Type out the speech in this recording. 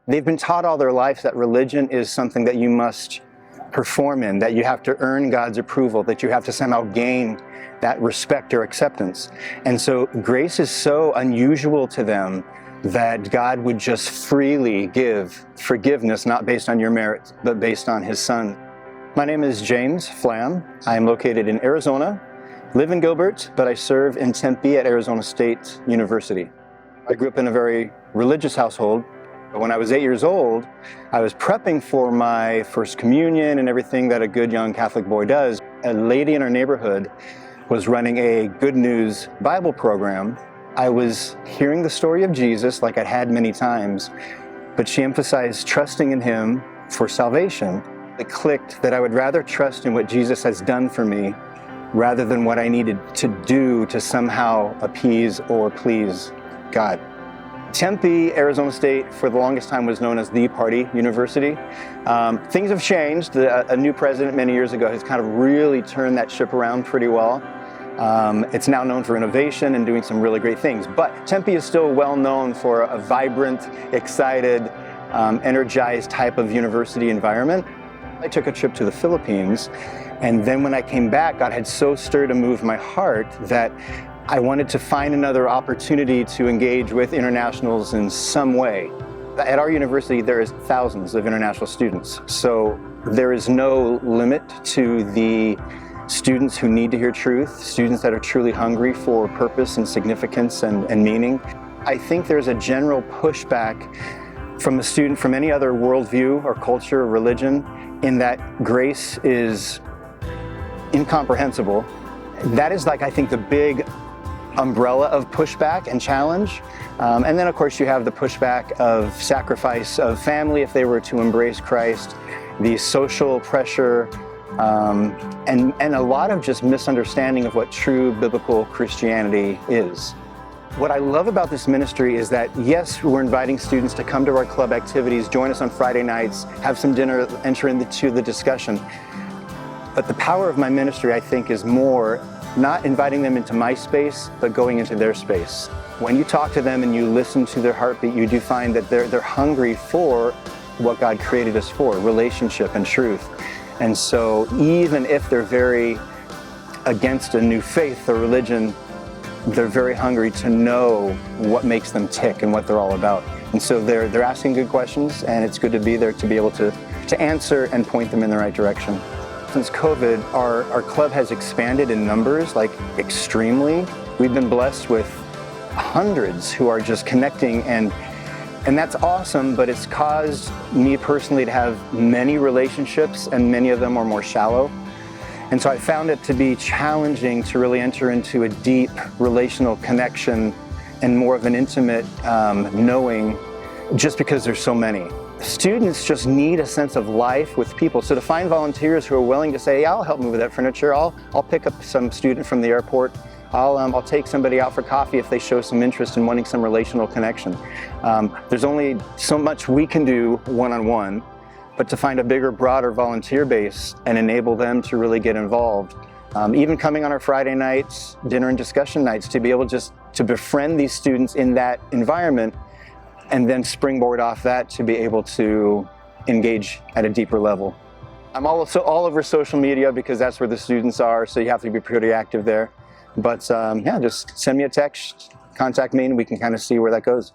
They've been taught all their life that religion is something that you must perform in, that you have to earn God's approval, that you have to somehow gain that respect or acceptance. And so grace is so unusual to them that God would just freely give forgiveness, not based on your merit, but based on His Son. My name is James Flamm. I am located in Arizona, live in Gilbert, but I serve in Tempe at Arizona State University. I grew up in a very religious household. When I was 8 years old, I was prepping for my first communion and everything that a good young Catholic boy does. A lady in our neighborhood was running a Good News Bible program. I was hearing the story of Jesus like I'd had many times, but she emphasized trusting in Him for salvation. It clicked that I would rather trust in what Jesus has done for me rather than what I needed to do to somehow appease or please God. Tempe, Arizona State, for the longest time was known as the party university. Things have changed. A new president many years ago has kind of really turned that ship around pretty well. It's now known for innovation and doing some really great things. But Tempe is still well known for a vibrant, excited, energized type of university environment. I took a trip to the Philippines, and then when I came back, God had so stirred and moved my heart that I wanted to find another opportunity to engage with internationals in some way. At our university, there is thousands of international students, so there is no limit to the students who need to hear truth, students that are truly hungry for purpose and significance and meaning. I think there's a general pushback from a student from any other worldview or culture or religion in that grace is incomprehensible. That is I think the big umbrella of pushback and challenge. And then of course you have the pushback of sacrifice of family if they were to embrace Christ, the social pressure, and a lot of just misunderstanding of what true biblical Christianity is. What I love about this ministry is that, yes, we're inviting students to come to our club activities, join us on Friday nights, have some dinner, enter into the discussion. But the power of my ministry, I think, is more not inviting them into my space, but going into their space. When you talk to them and you listen to their heartbeat, you do find that they're hungry for what God created us for, relationship and truth. And so even if they're very against a new faith or religion, they're very hungry to know what makes them tick and what they're all about. And so they're asking good questions, and it's good to be there to be able to answer and point them in the right direction. Since COVID, our club has expanded in numbers, extremely. We've been blessed with hundreds who are just connecting, and that's awesome, but it's caused me personally to have many relationships, and many of them are more shallow. And so I found it to be challenging to really enter into a deep relational connection and more of an intimate knowing, just because there's so many. Students just need a sense of life with people. So to find volunteers who are willing to say, yeah, I'll help move with that furniture, I'll pick up some student from the airport, I'll take somebody out for coffee if they show some interest in wanting some relational connection. There's only so much we can do one-on-one, but to find a bigger, broader volunteer base and enable them to really get involved. Even coming on our Friday nights, dinner and discussion nights, to be able just to befriend these students in that environment and then springboard off that to be able to engage at a deeper level. I'm also all over social media because that's where the students are, so you have to be pretty active there. But yeah, just send me a text, contact me, and we can kind of see where that goes.